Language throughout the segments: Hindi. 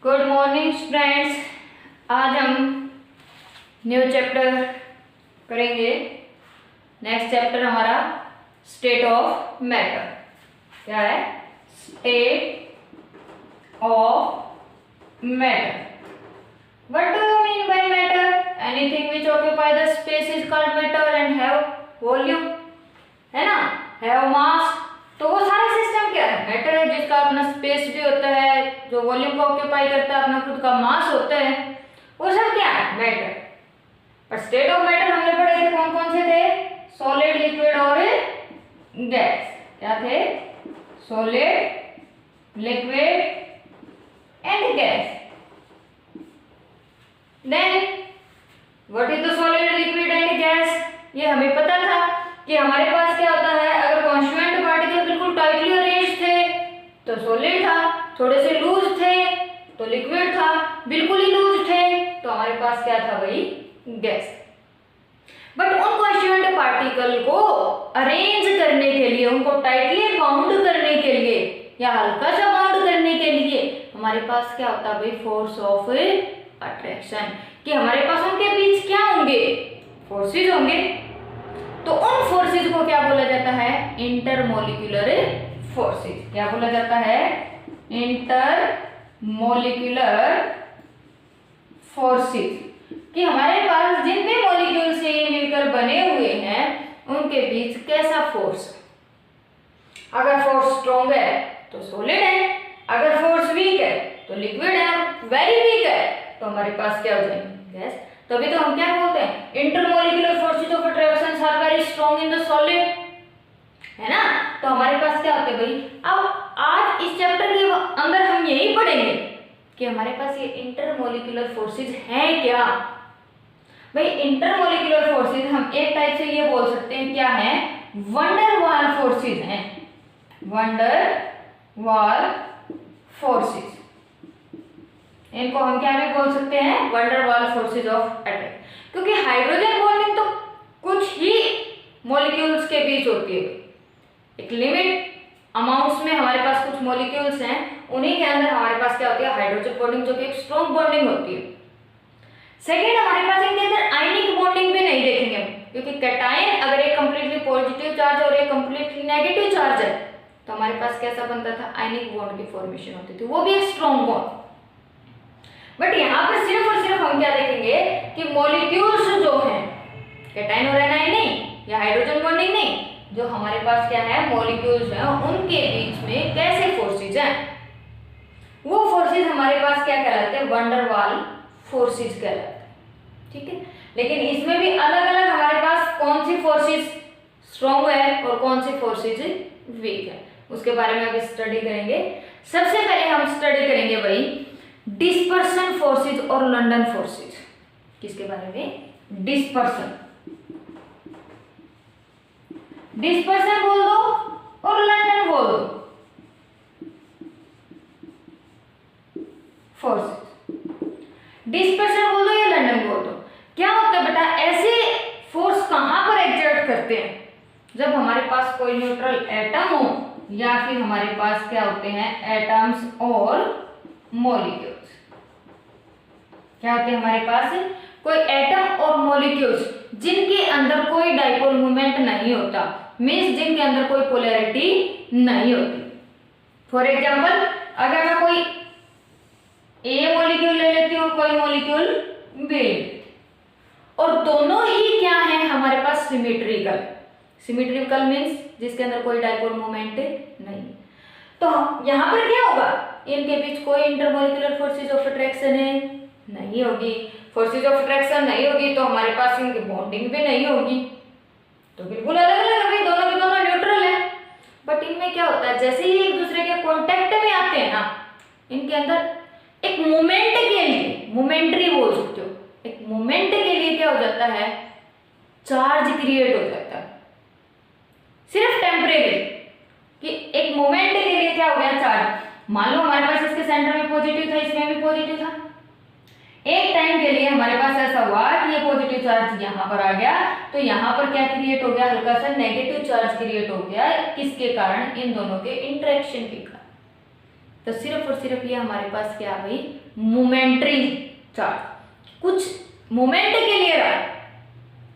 Good morning friends. आज हम न्यू चैप्टर करेंगे। नेक्स्ट चैप्टर हमारा स्टेट ऑफ मैटर। क्या है? State of matter. What do you mean by matter? Anything which occupy the space is called matter and have volume, है ना, हैव मास। तो वो सारा सिस्टम क्या है? मैटर है, जिसका अपना स्पेस भी होता है, जो वॉल्यूम को ऑक्यूपाई करता है, अपना खुद का मास होता है, वो सब क्या है? मैटर। पर स्टेट ऑफ मैटर हमने पढ़े थे, कौन कौन से थे? सॉलिड, लिक्विड और गैस। क्या थे? Solid, liquid and gas. Then what is the solid, liquid and gas? ये हमें पता था कि हमारे पास क्या होता है, अगर कॉन्स्टिट्यूएंट पार्टिकल बिल्कुल टाइटली अरेंज थे तो सॉलिड था, थोड़े से लूज थे तो लिक्विड था, बिल्कुल ही लूज थे तो हमारे पास क्या था भाई? गैस। बट उन कॉन्स्टिट्यूएंट पार्टिकल को अरेंज करने के लिए, उनको टाइटली बाउंड करने के लिए या हल्का सा बाउंड करने के लिए हमारे पास क्या होता है भाई? Force of attraction. कि हमारे पास उनके बीच क्या होंगे? फोर्सेज होंगे। तो उन फोर्सेज को क्या बोला जाता है? Intermolecular forces. क्या बोला जाता है? Intermolecular forces. कि हमारे पास जिन भी मॉलिक्यूल से ये मिलकर बने हुए हैं उनके बीच कैसा फोर्स है। अगर फोर्स स्ट्रॉन्ग है तो सॉलिड है, अगर फोर्स वीक है तो लिक्विड है, वेरी वीक है तो हमारे पास क्या हो जाएंगे? गैस। तभी तो हम क्या बोलते हैं? Intermolecular forces of attraction are very strong in the solid, है ना। तो हमारे पास क्या होते हैं भाई? अब आज इस चैप्टर के अंदर हम यही पढ़ेंगे कि हमारे पास ये इंटरमोलिक्यूलर फोर्सेज हैं क्या। भाई इंटरमोलिक्यूलर फोर्सेज हम एक टाइप से ये बोल सकते हैं, क्या है? वंडर वाल फोर्सेज हैं। वंडर वाल फोर्सेज, इनको हम क्या भी बोल सकते हैं? वंडर वाल फोर्सेज ऑफ अट्रैक्शन। क्योंकि हाइड्रोजन बॉन्डिंग तो कुछ ही मॉलिक्यूल्स के बीच होती है। एक लिमिट अमाउंट्स में हमारे पास कुछ मॉलिक्यूल्स हैं, उन्हीं के अंदर हमारे पास क्या होती है? हाइड्रोजन बॉन्डिंग, जो कि एक स्ट्रॉन्ग बॉन्डिंग होती है। सेकेंड, हमारे पास इनके अंदर आयनिक बॉन्डिंग भी नहीं देखेंगे हम, क्योंकि कैटायन अगर एक कंप्लीटली पॉजिटिव चार्ज और एक कंप्लीटली नेगेटिव चार्ज है तो हमारे पास कैसा बनता था? आयनिक बॉन्ड की फॉर्मेशन होती थी, वो भी एक स्ट्रॉन्ग बॉन्ड। बट यहाँ पर सिर्फ और सिर्फ हम क्या देखेंगे कि मॉलिक्यूल्स जो हैं, कैटायन और एनायन नहीं, या हाइड्रोजन बॉन्डिंग नहीं, जो हमारे पास क्या है? मॉलिक्यूल्स हैं, उनके बीच में कैसे फोर्सेज हैं, वो फोर्सेज हमारे पास क्या कहलाते हैं? वंडर वाल फोर्सेज कहलाते हैं। ठीक है। लेकिन इसमें भी अलग अलग हमारे पास कौन सी फोर्सेज स्ट्रॉन्ग है और कौन सी फोर्सेज वीक है, उसके बारे में अभी स्टडी करेंगे। सबसे पहले हम स्टडी करेंगे भाई डिस्पर्सन फोर्सेज और लंडन फोर्सेज। किसके बारे में? डिस्पर्सन। डिस्पर्सन बोल दो और लंडन बोल दो फोर्सेज। डिस्पर्सन बोल दो या लंडन बोल दो। क्या होता है बेटा? ऐसे फोर्स कहां पर एग्जर्ट करते हैं? जब हमारे पास कोई न्यूट्रल एटम हो या फिर हमारे पास क्या होते हैं? एटम्स और मॉलिक्यूल्स। क्या होते हैं हमारे पास? कोई एटम और मॉलिक्यूल्स जिनके अंदर कोई डाइपोल मोमेंट नहीं होता, मींस जिनके अंदर कोई पोलैरिटी नहीं होती। फॉर एग्जांपल, अगर मैं कोई ए मॉलिक्यूल ले लेती हूँ, कोई मॉलिक्यूल बी, और दोनों ही क्या है हमारे पास? सिमेट्रिकल। सिमेट्रिकल मींस जिसके अंदर कोई डाइपोल मोमेंट नहीं। तो यहाँ पर क्या होगा? इनके बीच कोई इंटरमोलिक्यूलर फोर्सेज ऑफ अट्रैक्शन है नहीं होगी। फोर्सेज ऑफ अट्रैक्शन नहीं होगी तो हमारे पास इनकी बॉन्डिंग भी नहीं होगी, तो बिल्कुल अलग अलग है, दोनों के दोनों न्यूट्रल है। बट इनमें क्या होता है? जैसे ही एक दूसरे के कांटेक्ट में आते हैं ना, इनके अंदर एक मोमेंट के लिए, मोमेंट्री बोल सकते हो, एक मोमेंट के लिए क्या हो जाता है? चार्ज क्रिएट हो जाता है, सिर्फ टेम्परेरी। कि एक मोमेंट के लिए क्या हो गया? चार्ज। मान लो हमारे पास इसके सेंटर में पॉजिटिव था, इसमें भी पॉजिटिव था, एक टाइम के लिए हमारे पास ऐसा हुआ कि ये पॉजिटिव चार्ज यहाँ पर आ गया, तो यहाँ पर क्या क्रिएट हो गया? हल्का सा नेगेटिव चार्ज क्रिएट हो गया। किसके कारण? इन दोनों के इंटरेक्शन के कारण। तो सिर्फ और सिर्फ ये हमारे पास क्या आ गई, मोमेंट्री चार्ज, कुछ मोमेंट के लिए रहा।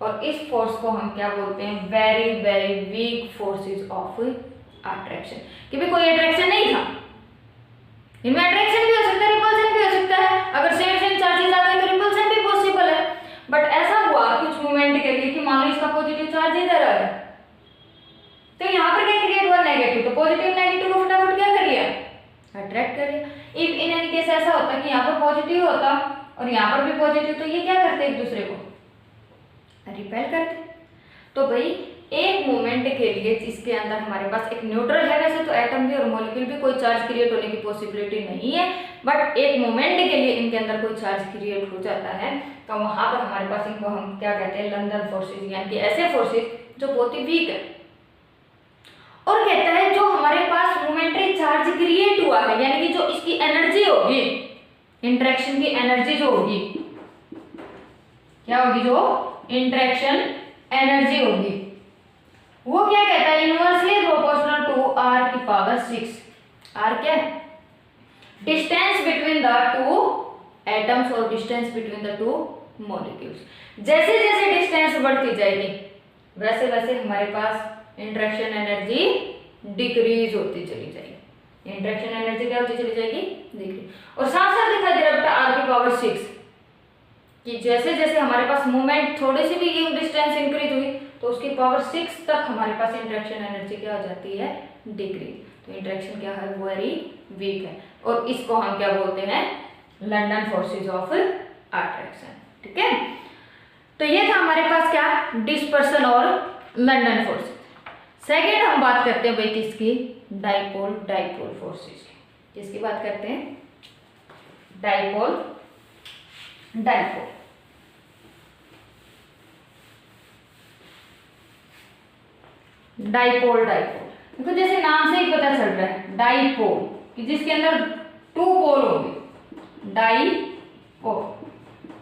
और इस फोर्स को हम क्या बोलते हैं, very very weak forces of attraction, कि भी कोई अट्रैक्शन नहीं था, इनमें अट्रैक्शन भी हो सकता है, रिपल्शन भी हो सकता है, अगर सेम सेम चार्जेस आ गए तो रिपल्शन भी पॉसिबल है। बट ऐसा हुआ कुछ मोमेंट के लिए कि मान लो इसका पॉजिटिव चार्ज इधर है, तो यहाँ पर क्या क्रिएट हुआ, नेगेटिव, तो पॉजिटिव नेगेटिव को फटाफट क्या कर लिया, अट्रैक्ट कर लिया। इफ इन एनी केस ऐसा होता कि यहाँ पर पॉजिटिव होता और यहाँ पर भी पॉजिटिव, तो ये क्या करते एक दूसरे को रिपेल करते। तो भाई एक मोमेंट के लिए जिसके अंदर हमारे पास एक न्यूट्रल है, वैसे तो एटम भी और मॉलिक्यूल भी कोई चार्ज क्रिएट होने की पॉसिबिलिटी नहीं है, बट एक मोमेंट के लिए इनके अंदर कोई चार्ज क्रिएट हो जाता है, तो वहां पर हमारे पास इनको हम क्या कहते हैं, लंदन फोर्सेस, यानी कि ऐसे फोर्सेस जो बहुत ही वीक है। और कहता है जो हमारे पास मोमेंट्री चार्ज क्रिएट हुआ है, यानी कि जो इसकी एनर्जी होगी, इंटरेक्शन की एनर्जी जो होगी, क्या होगी, जो इंटरेक्शन एनर्जी होगी, वो क्या कहता है, इनवर्सली प्रोपोर्शनल टू r की पावर 6। r क्या है, distance between the two atoms और distance between the two molecules. जैसे जैसे डिस्टेंस बढ़ती जाएगी वैसे वैसे हमारे पास इंटरेक्शन एनर्जी डिक्रीज होती चली जाएगी। इंटरेक्शन एनर्जी क्या होती चली जाएगी, डिक्रीज। और साथ साथ दिखाई दे रहा है बेटा r की पावर 6 कि जैसे जैसे हमारे पास मूवमेंट थोड़ी सी भी ये डिस्टेंस इंक्रीज हुई तो उसकी पावर 6 तक हमारे पास इंटरेक्शन एनर्जी क्या हो जाती है, डिक्रीज। तो इंटरेक्शन क्या है, वेरी वीक है, और इसको हम क्या बोलते हैं, लंदन फोर्सेस ऑफ अट्रैक्शन। ठीक है, तो ये था हमारे पास क्या, डिस्पर्सन और लंदन फोर्सेस। सेकेंड हम बात करते हैं भाई किसकी, डाइपोल डाइपोल फोर्सेस की। किसकी बात करते हैं, डाइपोल डाइपोल। डाइपोल डाइपोल देखो जैसे नाम से ही पता चल रहा है, डाइपोल कि जिसके अंदर 2 पोल होंगे, डाइपोल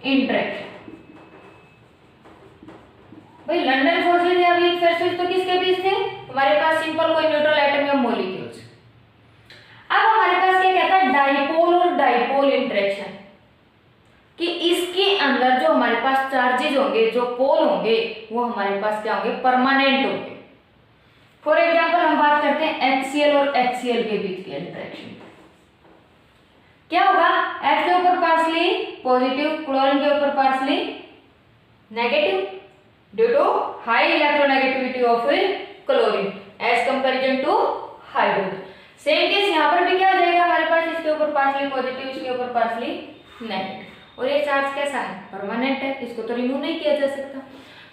इंटरेक्शन। भाई लंदन फोर्सेस या वीक फोर्सेस तो किसके बीच थे, हमारे पास सिंपल कोई न्यूट्रल एटम या मॉलिक्यूल्स। अब हमारे पास क्या कहता है, डाइपोल और डाइपोल इंटरेक्शन, कि इसके अंदर जो हमारे पास चार्जेस होंगे, जो पोल होंगे, वो हमारे पास क्या होंगे, परमानेंट होंगे। फॉर एग्जांपल हम बात करते हैं HCl और HCl के बीच की इंटरेक्शन। क्या होगा, H के ऊपर पार्शली पॉजिटिव, क्लोरीन के ऊपर partially negative, due to high electronegativity of chlorine as comparison to hydrogen. Same case यहाँ पर भी क्या हो जाएगा, हमारे पास इसके ऊपर पार्शली पॉजिटिव, इसके ऊपर पार्शली नेगेटिव। और ये चार्ज कैसा है, परमानेंट है, इसको तो रिमूव नहीं किया जा सकता।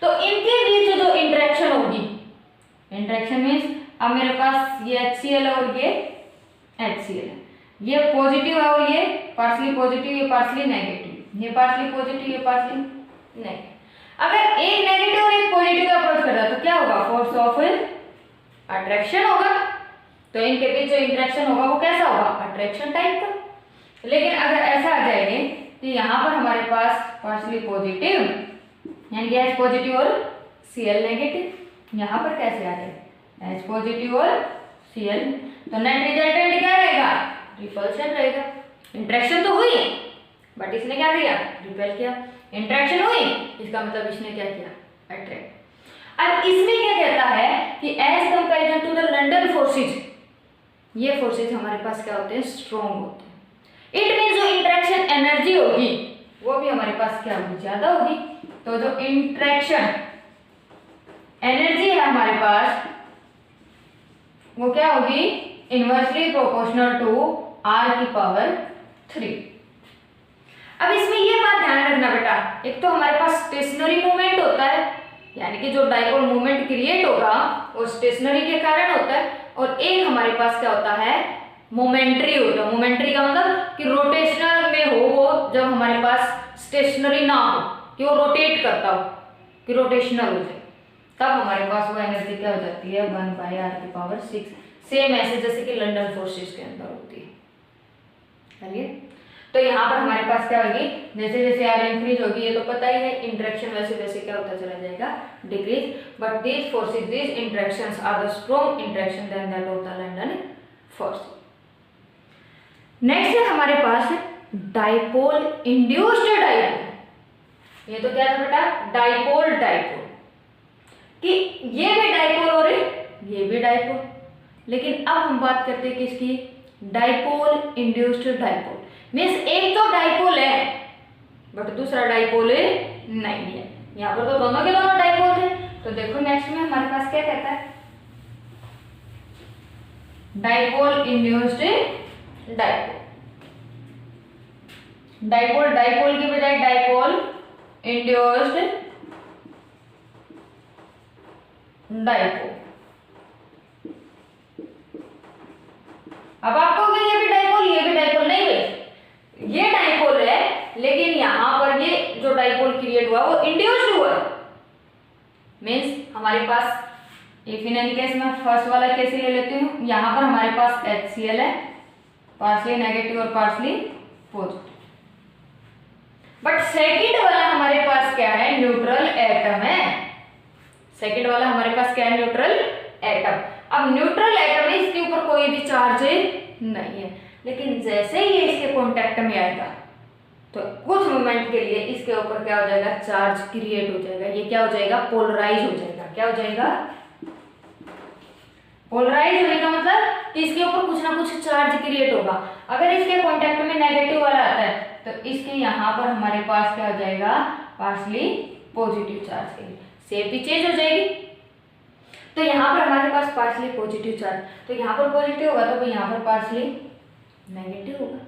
तो इनके बीच जो इंटरेक्शन होगी, इंटरेक्शन मीन्स अब मेरे पास ये HCl और ये HCl है, ये पॉजिटिव है और ये पार्शली पॉजिटिव, ये पार्शली नेगेटिव, ये पार्शली पॉजिटिव, ये पार्शली नेगेटिव। अगर एक नेगेटिव और एक पॉजिटिव अप्रोच कर रहा है तो क्या होगा, फोर्स ऑफ अट्रैक्शन होगा। तो इनके बीच जो इंटरेक्शन होगा वो कैसा होगा, अट्रैक्शन टाइप का। लेकिन अगर ऐसा आ जाएंगे तो यहाँ पर हमारे पास पार्शली पॉजिटिव यानी कि H पॉजिटिव और Cl नेगेटिव, यहाँ पर कैसे आ जाए H पॉजिटिव और Cl, तो नेट रिजल्टेंट क्या रहेगा, रिपल्शन रहेगा। इंटरेक्शन तो हुई बट इसने क्या किया, रिपेल किया। इंटरेक्शन हुई इसका मतलब इसने क्या किया, अट्रैक्ट। अब इसमें क्या कहता है कि as comparison to the London forces, ये फोर्सेज हमारे पास क्या होते हैं, स्ट्रॉन्ग होते हैं। इट मीन जो इंटरेक्शन एनर्जी होगी वो भी हमारे पास क्या होगी, ज्यादा होगी। तो जो इंटरेक्शन एनर्जी है हमारे पास वो क्या होगी, इनवर्सली प्रोपोर्शनल टू r की पावर 3। अब इसमें ये बात ध्यान रखना बेटा, एक तो हमारे पास स्टेशनरी मूवमेंट होता है, यानी कि जो डाइपोल मूवमेंट क्रिएट होगा वो स्टेशनरी के कारण होता है, और एक हमारे पास क्या होता है, मोमेंट्री होता है। मोमेंट्री का मतलब कि रोटेशनल में हो वो, जब हमारे पास स्टेशनरी ना हो कि वो रोटेट करता हो, कि रोटेशनल हो जाए, तब हमारे पास वो एनर्जी क्या हो जाती है, 1/r की पावर 6। सेम ऐसे जैसे कि लंदन फोर्सेस के अंदर होती है। चलिए, तो यहाँ पर हमारे पास क्या होगी, जैसे जैसे r इंक्रीज होगी, ये तो पता ही है, इंटरेक्शन वैसे वैसे क्या होता चला जाएगा, decrease. But these forces, these interactions are the strong interaction then that of the London force. Next है हमारे पास डाइपोल इंड्यूस्ड डाइपोल। ये तो क्या था बेटा, डाइपोल डाइपोल, कि ये भी डाइपोल और ये भी डाइपोल। लेकिन अब हम बात करते हैं किसकी, डाइपोल इंड्यूस्ड डाइपोल। मीन्स एक तो डाइपोल है बट दूसरा डाइपोल नहीं है। यहाँ पर तो दोनों के दोनों डाइपोल थे। तो देखो नेक्स्ट में हमारे पास क्या कहता है, dipole induced dipole. Dipole dipole की बजाय डाइपोल इंड्यूस्ड डाइपोल। अब आपको कहोगे ये भी डाइपोल नहीं भाई, ये डाइपोल है लेकिन यहां पर ये जो डाइपोल क्रिएट हुआ वो इंड्यूस्ड हुआ। मीन्स हमारे पास इफ इन एनी केस में फर्स्ट वाला केस ले लेती हूँ, यहां पर हमारे पास HCl है, पार्सली नेगेटिव और पार्सली पॉजिटिव। बट सेकंड वाला हमारे पास क्या है, न्यूट्रल एटम है। सेकंड वाला हमारे पास क्या है, न्यूट्रल एटम। अब न्यूट्रल एटम है, इसके ऊपर कोई भी चार्ज नहीं है, लेकिन जैसे ही इसके कांटेक्ट में आएगा तो कुछ मोमेंट के लिए इसके ऊपर क्या हो जाएगा, चार्ज क्रिएट हो जाएगा। ये क्या हो जाएगा, पोलराइज हो जाएगा। क्या हो जाएगा, पोलराइज होने का मतलब कि इसके ऊपर कुछ ना कुछ चार्ज क्रिएट होगा। अगर इसके कांटेक्ट में नेगेटिव वाला आता है तो इसके यहाँ पर हमारे पास क्या हो जाएगा, पार्सली पॉजिटिव चार्ज के लिए शेप भी चेंज हो जाएगी। तो यहाँ पर हमारे पास पार्सली पॉजिटिव चार्ज, तो यहाँ पर पॉजिटिव होगा तो यहाँ पर पार्सली नेगेटिव होगा।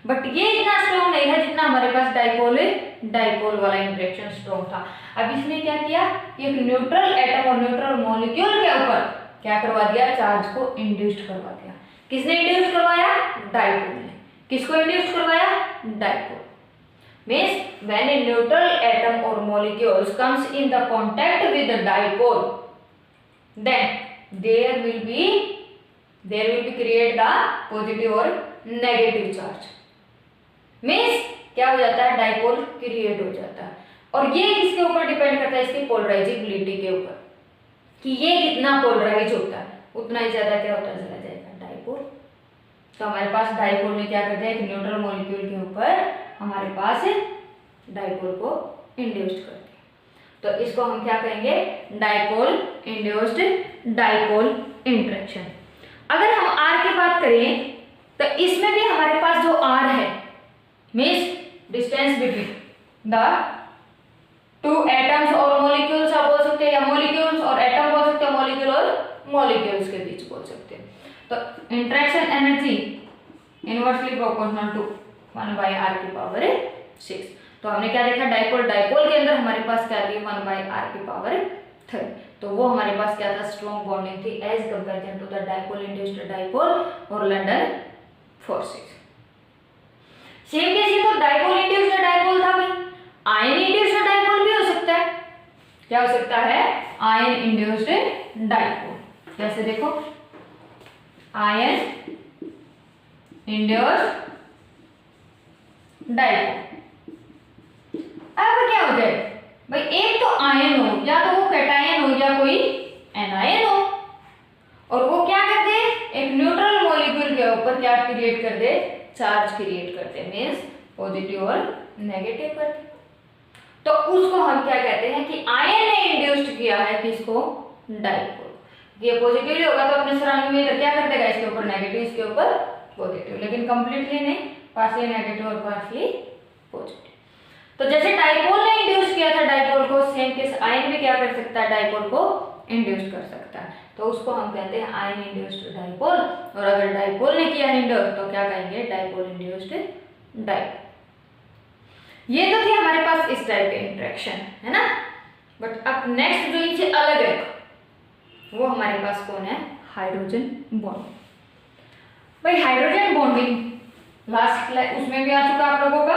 बट ये इतना स्ट्रॉन्ग नहीं है जितना हमारे पास डाइपोल वाला इंटरेक्शन स्ट्रॉन्ग था। अब इसने क्या किया, एक न्यूट्रल एटम और न्यूट्रल मॉलिक्यूल के ऊपर क्या करवा दिया, चार्ज को इंड्यूस्ड करवा दिया। किसने इंड्यूस करवाया, डाइपोल ने। किसको इंड्यूस करवाया, dipole. Means when a neutral atom और molecules comes in the contact with the dipole, then there will be create the positive और negative charge। मीन्स क्या हो जाता है, डाइपोल क्रिएट हो जाता है। और ये किसके ऊपर डिपेंड करता है, इसकी पोलराइजेबिलिटी के ऊपर, कि ये कितना पोलराइज होता है उतना ही ज्यादा क्या होता चला जाएगा, डाइपोल। तो हमारे पास डाइपोल ने क्या कर दिया, एक न्यूट्रल मॉलिक्यूल के ऊपर हमारे पास डाइपोल को इंड्यूस्ड कर दिया। तो इसको हम क्या कहेंगे, डाइपोल इंड्यूस्ड डाइपोल इंटरेक्शन। अगर हम आर की बात करें तो इसमें भी हमारे पास जो आर है, means distance between the two atoms और मॉलिक्यूल्स आप बोल सकते हैं, या मॉलिक्यूल्स और एटम बोल सकते हैं, मॉलिक्यूल और मॉलिक्यूल्स के बीच बोल सकते हैं। तो interaction energy inversely proportional to 1/r⁶। तो हमने क्या देखा, डाइपोल के अंदर हमारे पास क्या थी, 1/r⁵। तो वो हमारे पास क्या था, स्ट्रॉन्ग बॉन्डिंग थी as comparison to the dipole induced dipole और लंडन फोर्सेस। सेम केस तो डाइपोल इंड्यूस्ड डाइपोल था भाई, आयन इंड्यूस्ड डाइपोल भी हो सकता है। क्या हो सकता है, आयन इंड्यूस्ड डाइपोल। जैसे देखो, आयन इंड्यूस्ड डाइपोल। अब क्या हो जाए भाई, एक तो आयन हो, या तो वो कैटायन हो या कोई एनायन हो, और वो क्या करते हैं, एक न्यूट्रल मॉलिक्यूल के ऊपर क्या क्रिएट कर दे, चार्ज क्रिएट करते हैं। मीन्स पॉजिटिव और नेगेटिव करते। तो उसको हम क्या कहते हैं कि आयन ने इंड्यूस्ड किया है किसको, डाइपोल। ये पॉजिटिवली होगा तो अपने सराउंडिंग में क्या कर देगा, इसके ऊपर नेगेटिव, इसके ऊपर पॉजिटिव, लेकिन कंप्लीटली नहीं, पार्शियली नेगेटिव और पार्शियली पॉजिटिव। तो जैसे डाइपोल ने इंड्यूस किया था डाइपोल को, सेम केस आयन भी क्या कर सकता है, डाइपोल को इंड्यूस कर सकता है। तो उसको हम कहते हैं आयन इंड्यूस्ड डाइपोल। और अगर डाइपोल ने किया इंड्यूस तो क्या कहेंगे, डाइपोल इंड्यूस्ड डाइपोल। ये तो थी हमारे पास इस टाइप के इंटरेक्शन, है ना। बट अब नेक्स्ट जो इनसे अलग है वो हमारे पास कौन है, हाइड्रोजन बॉन्डिंग। भाई हाइड्रोजन बॉन्डिंग लास्ट उसमें भी आ चुका आप लोगों का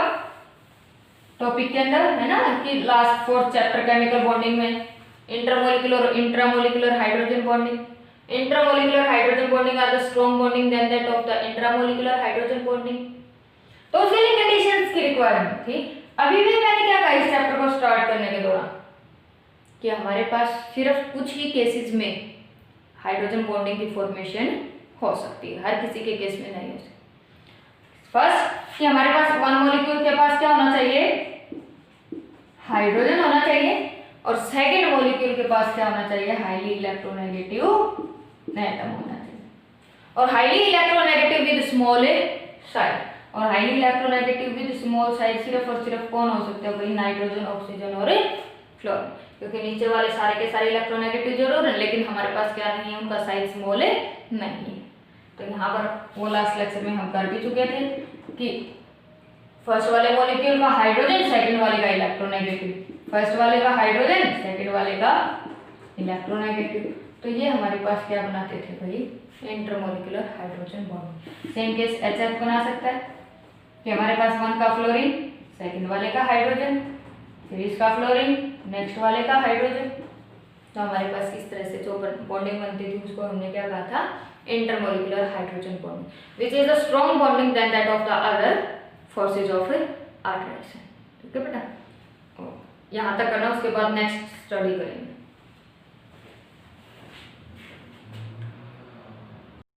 टॉपिक के अंदर, है ना, कि last 4th chapter chemical bonding में इंटरमोलिकुलर और intramolecular hydrogen bonding. Intermolecular hydrogen bonding are the strong bonding then that of the intramolecular hydrogen bonding. तो उसके लिए कंडीशंस की रिक्वायरमेंट थी। अभी भी मैंने क्या कहा इस चैप्टर को स्टार्ट करने के दौरान कि हमारे पास सिर्फ कुछ ही केसेस में हाइड्रोजन बॉन्डिंग की फॉर्मेशन हो सकती है, हर किसी के केस में नहीं हो सकती। फर्स्ट कि हमारे पास वन मॉलिक्यूल के पास क्या होना चाहिए, हाइड्रोजन होना चाहिए, और सेकंड मॉलिक्यूल के पास क्या होना चाहिए, हाईली इलेक्ट्रोनेगेटिव एटम होना चाहिए, और highly electronegative with small size. और highly electronegative with small size सिर्फ और सिर्फ कौन हो सकते हैं भाई, नाइट्रोजन, ऑक्सीजन और फ्लोरीन, क्योंकि नीचे वाले सारे के सारे इलेक्ट्रोनेगेटिव जरूर है, लेकिन हमारे पास क्या नहीं है, उनका साइज स्मॉल नहीं है। तो यहाँ पर वो लास्ट लेक्चर में हम कर भी चुके थे कि फर्स्ट वाले मॉलिक्यूल का हाइड्रोजन, सेकंड वाले का इलेक्ट्रोनेगेटिव, फर्स्ट वाले का हाइड्रोजन, सेकंड वाले का इलेक्ट्रोनेगेटिव। तो ये हमारे पास क्या बनाते थे भाई, intermolecular hydrogen bond. Same case HF बना सकता है कि हमारे पास वन का फ्लोरीन, सेकंड वाले का हाइड्रोजन, फिर इसका फ्लोरीन, नेक्स्ट वाले का हाइड्रोजन। तो हमारे पास इस तरह से जो बॉन्डिंग बनती थी उसको हमने क्या कहा था, intermolecular hydrogen bonding, which is a strong bonding then that of the other forces of attraction. ठीक है बेटा, यहाँ तक करना, उसके बाद नेक्स्ट स्टडी करेंगे।